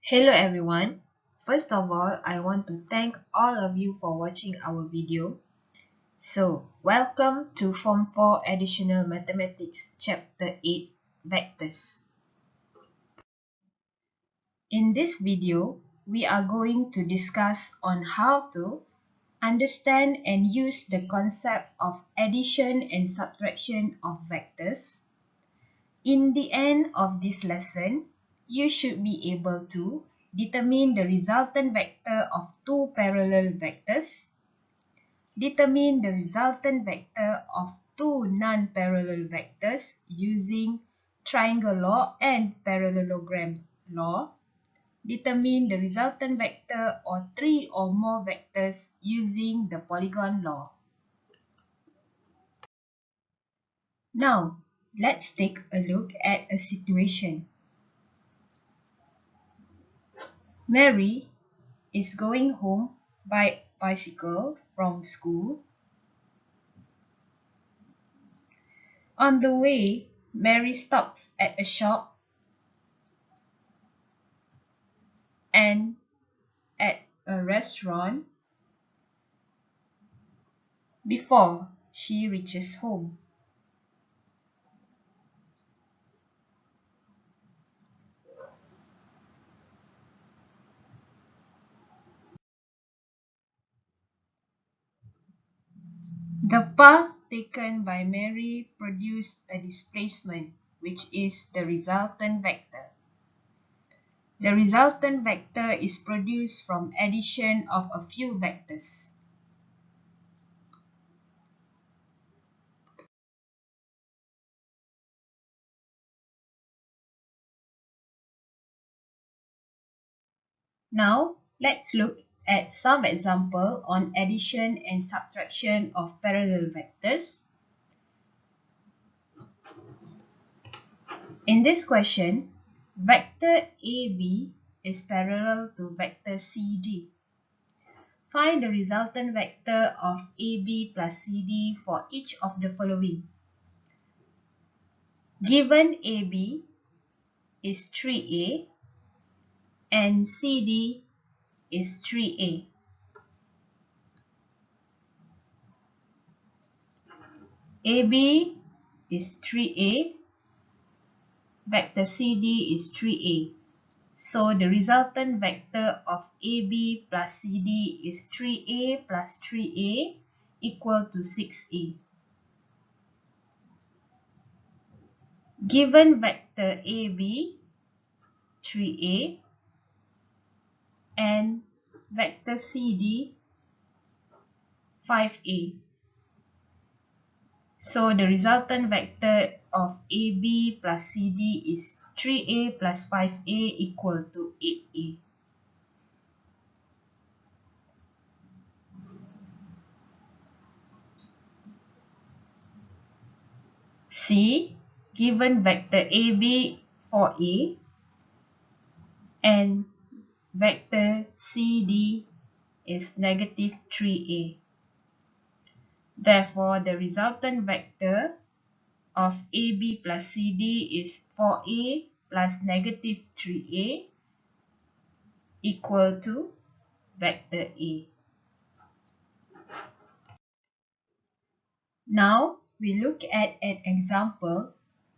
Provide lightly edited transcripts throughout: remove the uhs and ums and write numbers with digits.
Hello everyone. First of all, I want to thank all of you for watching our video. So, welcome to Form 4 Additional Mathematics Chapter 8 Vectors. In this video, we are going to discuss on how to understand and use the concept of addition and subtraction of vectors. In the end of this lesson, you should be able to determine the resultant vector of two parallel vectors, determine the resultant vector of two non-parallel vectors using triangle law and parallelogram law, determine the resultant vector or three or more vectors using the polygon law. Now, let's take a look at a situation. Mary is going home by bicycle from school. On the way, Mary stops at a shop and at a restaurant before she reaches home. The path taken by Mary produced a displacement, which is the resultant vector. The resultant vector is produced from addition of a few vectors. Now, let's look at some example on addition and subtraction of parallel vectors. In this question, vector AB is parallel to vector CD. Find the resultant vector of AB plus CD for each of the following. Given AB is 3A and CD is 3A. AB is 3A, vector CD is 3A. So the resultant vector of AB plus CD is 3A plus 3A equal to 6A. Given vector AB, 3A, and vector CD, 5A. So the resultant vector of AB plus CD is 3A plus 5A equal to 8A. C, given vector AB 4A and vector CD is negative 3A. Therefore, the resultant vector of AB plus CD is 4A plus negative 3A equal to vector A. Now, we look at an example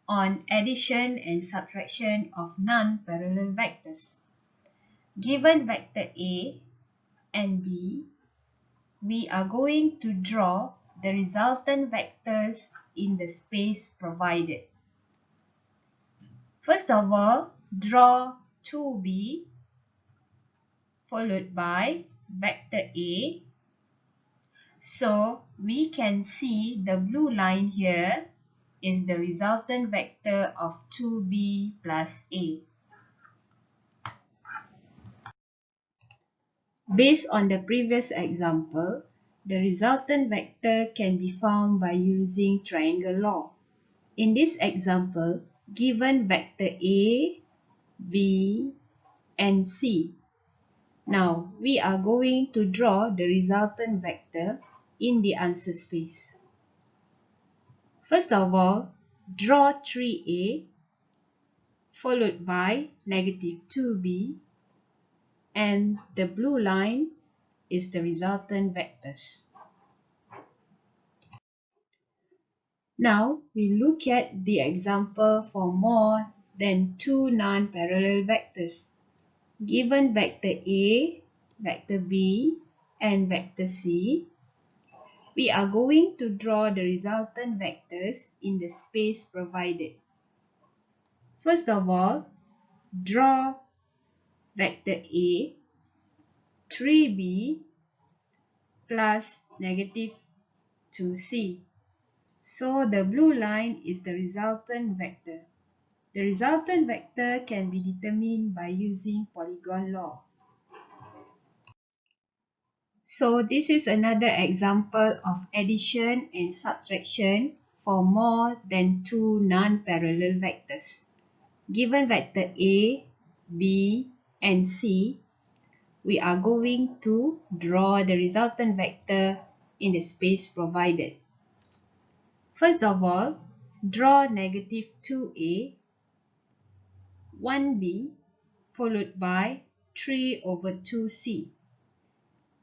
on addition and subtraction of non-parallel vectors. Given vector A and B, we are going to draw the resultant vectors in the space provided. First of all, draw 2B followed by vector A. So we can see the blue line here is the resultant vector of 2B plus A. Based on the previous example, the resultant vector can be found by using triangle law. In this example, given vector A, B, and C. Now, we are going to draw the resultant vector in the answer space. First of all, draw 3A followed by negative 2B and the blue line is the resultant vectors. Now we look at the example for more than two non-parallel vectors. Given vector A, vector B, and vector C, we are going to draw the resultant vectors in the space provided. First of all, draw vector A, 3B plus negative 2C. So the blue line is the resultant vector. The resultant vector can be determined by using polygon law. So this is another example of addition and subtraction for more than two non-parallel vectors. Given vector A, B, and C, we are going to draw the resultant vector in the space provided. First of all, draw negative 2A, 1B, followed by 3 over 2C.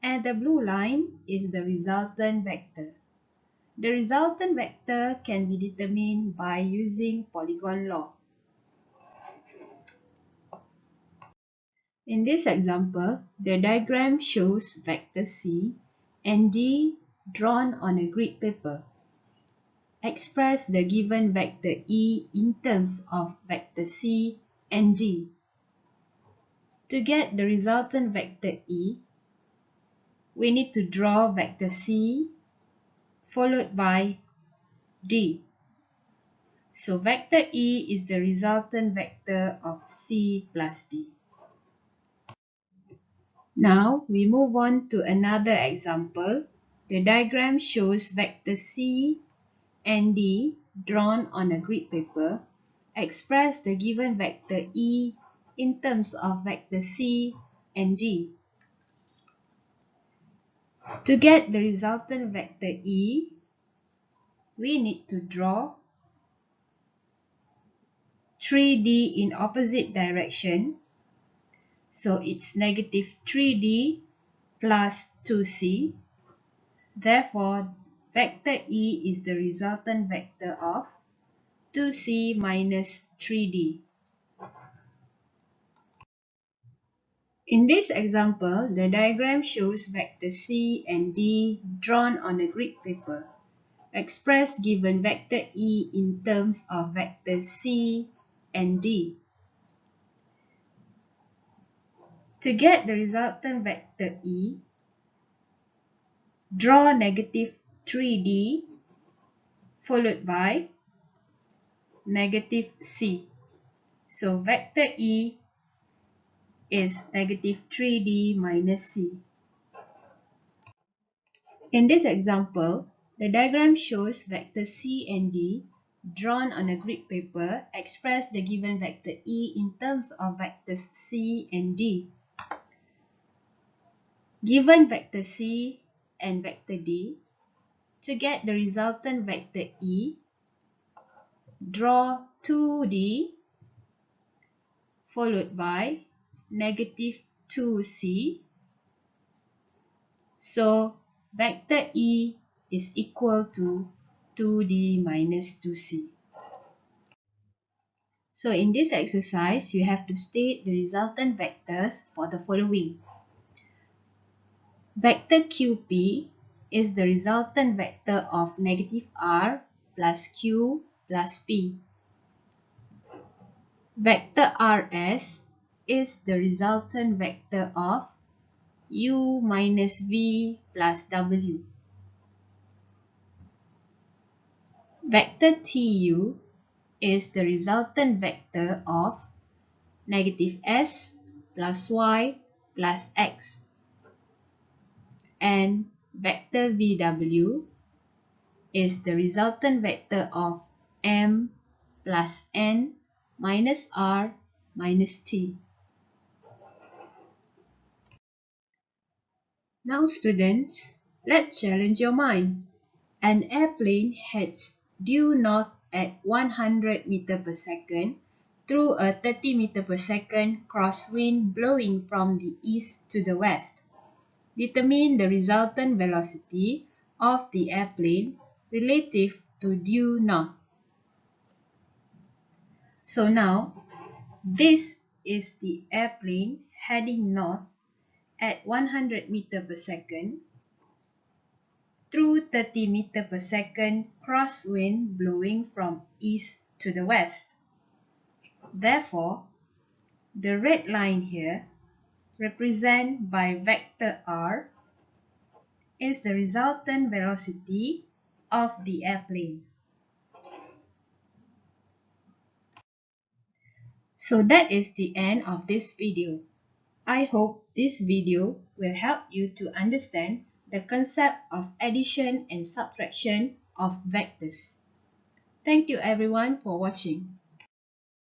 And the blue line is the resultant vector. The resultant vector can be determined by using polygon law. In this example, the diagram shows vector C and D drawn on a grid paper. Express the given vector E in terms of vector C and D. To get the resultant vector E, we need to draw vector C followed by D. So vector E is the resultant vector of C plus D. Now we move on to another example. The diagram shows vector C and D drawn on a grid paper. Express the given vector E in terms of vector C and D. To get the resultant vector E, we need to draw 3D in opposite direction. So it's negative 3D plus 2C. Therefore, vector E is the resultant vector of 2C minus 3D. In this example, the diagram shows vector C and D drawn on a grid paper. Express given vector E in terms of vector C and D. To get the resultant vector E, draw negative 3D followed by negative C. So vector E is negative 3D minus C. In this example, the diagram shows vector C and D drawn on a grid paper. Express the given vector E in terms of vectors C and D. Given vector C and vector D, to get the resultant vector E, draw 2D followed by negative 2C. So vector E is equal to 2D minus 2C. So in this exercise, you have to state the resultant vectors for the following. Vector QP is the resultant vector of negative R plus Q plus P. Vector RS is the resultant vector of U minus V plus W. Vector TU is the resultant vector of negative S plus Y plus X. And vector VW is the resultant vector of M plus N minus R minus T. Now students, let's challenge your mind. An airplane heads due north at 100 meters per second through a 30 meter per second crosswind blowing from the east to the west. Determine the resultant velocity of the airplane relative to due north. So now, this is the airplane heading north at 100 meter per second through 30 meter per second crosswind blowing from east to the west. Therefore, the red line here, represented by vector r, is the resultant velocity of the airplane. So that is the end of this video. I hope this video will help you to understand the concept of addition and subtraction of vectors. Thank you everyone for watching.